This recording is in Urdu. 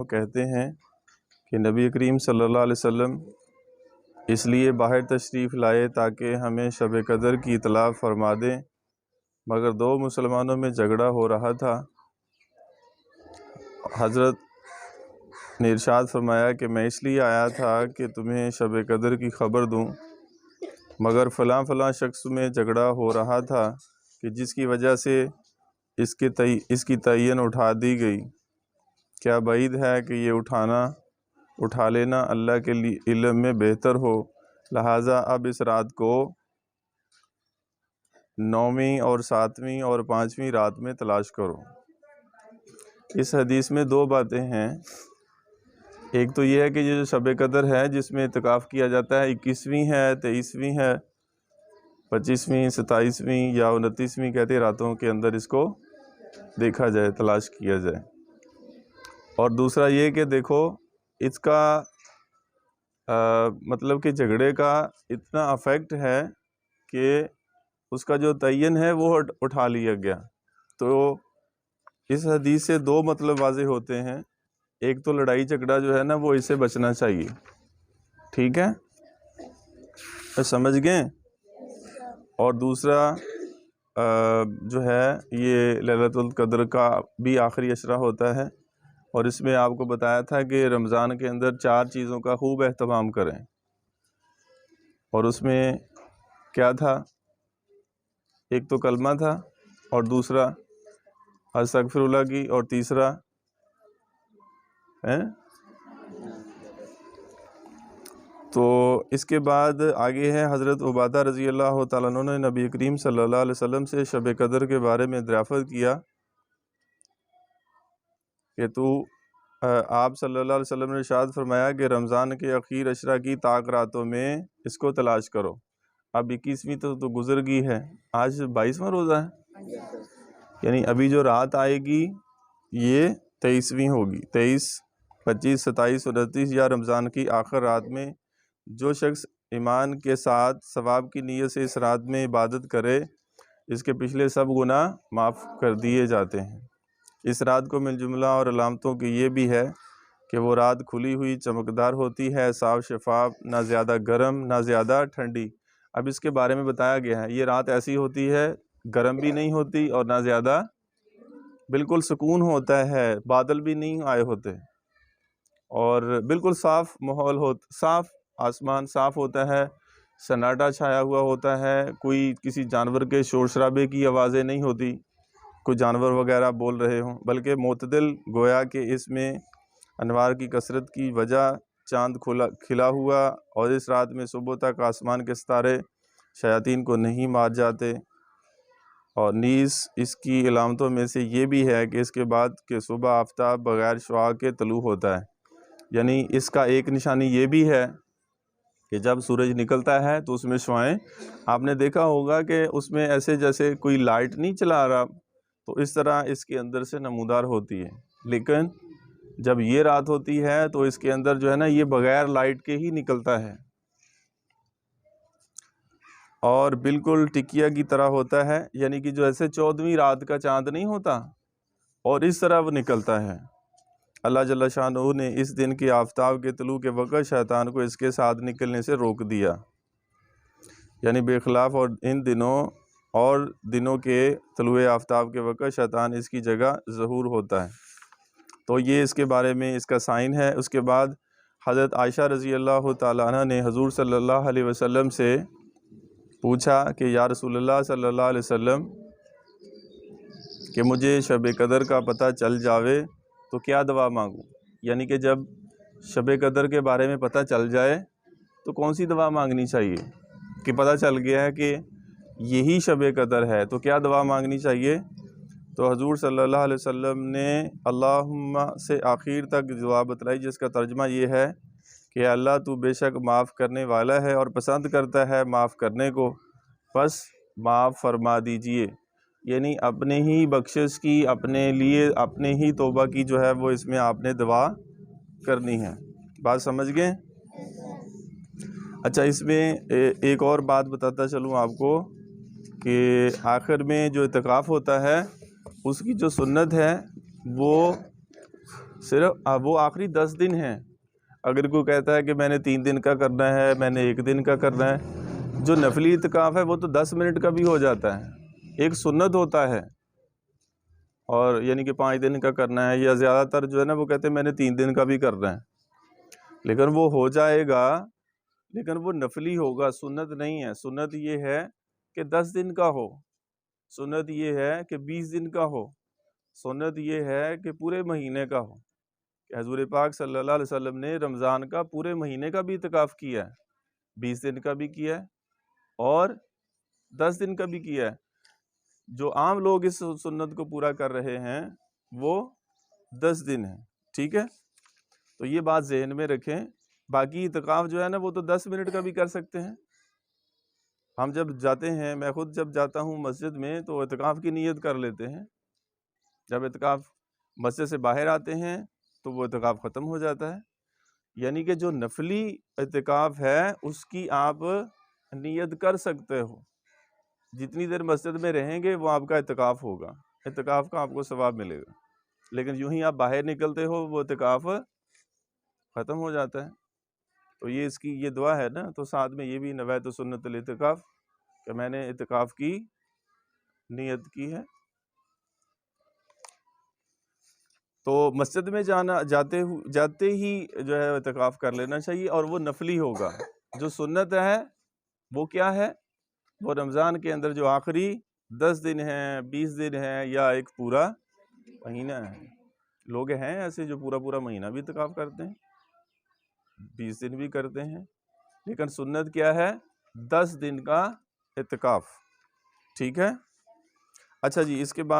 وہ کہتے ہیں کہ نبی کریم صلی اللہ علیہ وسلم اس لیے باہر تشریف لائے تاکہ ہمیں شب قدر کی اطلاع فرما دیں، مگر دو مسلمانوں میں جھگڑا ہو رہا تھا۔ حضرت نے ارشاد فرمایا کہ میں اس لیے آیا تھا کہ تمہیں شب قدر کی خبر دوں، مگر فلاں فلاں شخص میں جھگڑا ہو رہا تھا کہ جس کی وجہ سے اس کی تعین اٹھا دی گئی۔ کیا بعید ہے کہ یہ اٹھا لینا اللہ کے علم میں بہتر ہو، لہٰذا اب اس رات کو 9ویں اور 7ویں اور 5ویں رات میں تلاش کرو۔ اس حدیث میں دو باتیں ہیں۔ ایک تو یہ ہے کہ یہ جو شب قدر ہے جس میں اعتکاف کیا جاتا ہے، 21ویں ہے، 23ویں ہے، 25ویں، 27ویں یا 29ویں کہتے راتوں کے اندر اس کو دیکھا جائے، تلاش کیا جائے۔ اور دوسرا یہ کہ دیکھو اس کا مطلب کہ جھگڑے کا اتنا افیکٹ ہے کہ اس کا جو تعین ہے وہ اٹھا لیا گیا۔ تو اس حدیث سے دو مطلب واضح ہوتے ہیں۔ ایک تو لڑائی جھگڑا جو ہے نا وہ اس سے بچنا چاہیے، ٹھیک ہے، سمجھ گئے؟ اور دوسرا جو ہے یہ لیلۃ القدر کا بھی آخری عشرہ ہوتا ہے، اور اس میں آپ کو بتایا تھا کہ رمضان کے اندر 4 چیزوں کا خوب اہتمام کریں، اور اس میں کیا تھا؟ ایک تو کلمہ تھا، اور دوسرا استغفر اللہ کی، اور تیسرا تو اس کے بعد آگے ہے حضرت عبادہ رضی اللہ تعالیٰ عنہ نے نبی کریم صلی اللہ علیہ وسلم سے شب قدر کے بارے میں دریافت کیا کہ آپ صلی اللہ علیہ وسلم نے ارشاد فرمایا کہ رمضان کے اخیر عشرہ کی طاق راتوں میں اس کو تلاش کرو۔ اب 21ویں تو گزر گئی ہے، آج 22واں روزہ ہے، یعنی ابھی جو رات آئے گی یہ 23ویں ہوگی، 23، 25، 27، 29 یا رمضان کی آخر رات میں جو شخص ایمان کے ساتھ ثواب کی نیت سے اس رات میں عبادت کرے، اس کے پچھلے سب گناہ معاف کر دیے جاتے ہیں۔ اس رات کو من جملہ اور علامتوں کی یہ بھی ہے کہ وہ رات کھلی ہوئی چمکدار ہوتی ہے، صاف شفاف، نہ زیادہ گرم نہ زیادہ ٹھنڈی۔ اب اس کے بارے میں بتایا گیا ہے، یہ رات ایسی ہوتی ہے، گرم بھی نہیں ہوتی اور نہ زیادہ، بالکل سکون ہوتا ہے، بادل بھی نہیں آئے ہوتے، اور بالکل صاف ماحول صاف آسمان صاف ہوتا ہے، سناٹا چھایا ہوا ہوتا ہے، کوئی کسی جانور کے شور شرابے کی آوازیں نہیں ہوتی، کوئی جانور وغیرہ بول رہے ہوں، بلکہ معتدل، گویا کہ اس میں انوار کی کثرت کی وجہ چاند کھلا ہوا، اور اس رات میں صبح تک آسمان کے ستارے شیاطین کو نہیں مار جاتے۔ اور نیز اس کی علامتوں میں سے یہ بھی ہے کہ اس کے بعد کہ صبح آفتاب بغیر شعاع کے طلوع ہوتا ہے، یعنی اس کا ایک نشانی یہ بھی ہے کہ جب سورج نکلتا ہے تو اس میں شعائیں، آپ نے دیکھا ہوگا کہ اس میں ایسے جیسے کوئی لائٹ نہیں چلا رہا، تو اس طرح اس کے اندر سے نمودار ہوتی ہے، لیکن جب یہ رات ہوتی ہے تو اس کے اندر جو ہے نا یہ بغیر لائٹ کے ہی نکلتا ہے، اور بالکل ٹکیا کی طرح ہوتا ہے، یعنی کہ جو ایسے 14ویں رات کا چاند نہیں ہوتا، اور اس طرح وہ نکلتا ہے۔ اللہ جل شانہ نے اس دن کی آفتاب کے طلوع کے وقت شیطان کو اس کے ساتھ نکلنے سے روک دیا، یعنی بے خلاف اور ان دنوں کے طلوع آفتاب کے وقت شیطان اس کی جگہ ظہور ہوتا ہے۔ تو یہ اس کے بارے میں اس کا سائن ہے۔ اس کے بعد حضرت عائشہ رضی اللہ تعالیٰ عنہ نے حضور صلی اللہ علیہ وسلم سے پوچھا کہ یا رسول اللہ صلی اللہ علیہ وسلم کہ مجھے شب قدر کا پتہ چل جاوے تو کیا دعا مانگوں، یعنی کہ جب شب قدر کے بارے میں پتہ چل جائے تو کون سی دعا مانگنی چاہیے، کہ پتہ چل گیا ہے کہ یہی شب قدر ہے تو کیا دعا مانگنی چاہیے؟ تو حضور صلی اللہ علیہ وسلم نے اللہم سے آخر تک دعا بتلائی، جس کا ترجمہ یہ ہے کہ اللہ تو بے شک معاف کرنے والا ہے اور پسند کرتا ہے معاف کرنے کو، پس معاف فرما دیجئے، یعنی اپنے ہی بخشش کی، اپنے لیے اپنے ہی توبہ کی جو ہے وہ اس میں آپ نے دعا کرنی ہے۔ بات سمجھ گئے؟ اچھا، اس میں ایک اور بات بتاتا چلوں آپ کو کہ آخر میں جو اعتکاف ہوتا ہے اس کی جو سنت ہے وہ صرف وہ آخری 10 دن ہیں. اگر کوئی کہتا ہے کہ میں نے 3 دن کا کرنا ہے، میں نے 1 دن کا کرنا ہے، جو نفلی اعتکاف ہے وہ تو 10 منٹ کا بھی ہو جاتا ہے. ایک سنت ہوتا ہے، اور یعنی کہ 5 دن کا کرنا ہے، یا زیادہ تر جو ہے نا وہ کہتے ہیں میں نے 3 دن کا بھی کرنا ہے، لیکن وہ ہو جائے گا، لیکن وہ نفلی ہوگا، سنت نہیں ہے. سنت یہ ہے کہ 10 دن کا ہو، سنت یہ ہے کہ 20 دن کا ہو، سنت یہ ہے کہ پورے مہینے کا ہو. کہ حضور پاک صلی اللہ علیہ وسلم نے رمضان کا پورے مہینے کا بھی اعتکاف کیا ہے، 20 دن کا بھی کیا ہے اور 10 دن کا بھی کیا ہے. جو عام لوگ اس سنت کو پورا کر رہے ہیں وہ 10 دن ہیں. ٹھیک ہے، تو یہ بات ذہن میں رکھیں. باقی اعتکاف جو ہے نا وہ تو 10 منٹ کا بھی کر سکتے ہیں. ہم جب جاتے ہیں، میں خود جب جاتا ہوں مسجد میں تو اعتکاف کی نیت کر لیتے ہیں. جب اعتکاف مسجد سے باہر آتے ہیں تو وہ اعتکاف ختم ہو جاتا ہے. یعنی کہ جو نفلی اعتکاف ہے اس کی آپ نیت کر سکتے ہو. جتنی دیر مسجد میں رہیں گے وہ آپ کا اعتکاف ہوگا، اعتکاف کا آپ کو ثواب ملے گا. لیکن یوں ہی آپ باہر نکلتے ہو وہ اعتکاف ختم ہو جاتا ہے. تو یہ اس کی یہ دعا ہے نا، تو ساتھ میں یہ بھی نویت سنت الاعتکاف، کہ میں نے اعتکاف کی نیت کی ہے. تو مسجد میں جاتے ہی جو ہے اعتکاف کر لینا چاہیے، اور وہ نفلی ہوگا. جو سنت ہے وہ کیا ہے؟ وہ رمضان کے اندر جو آخری 10 دن ہیں، 20 دن ہیں، یا ایک پورا مہینہ ہے. لوگ ہیں ایسے جو پورا مہینہ بھی اعتکاف کرتے ہیں، 20 دن بھی کرتے ہیں، لیکن سنت کیا ہے؟ 10 دن کا اعتکاف. ٹھیک ہے. اچھا جی، اس کے بعد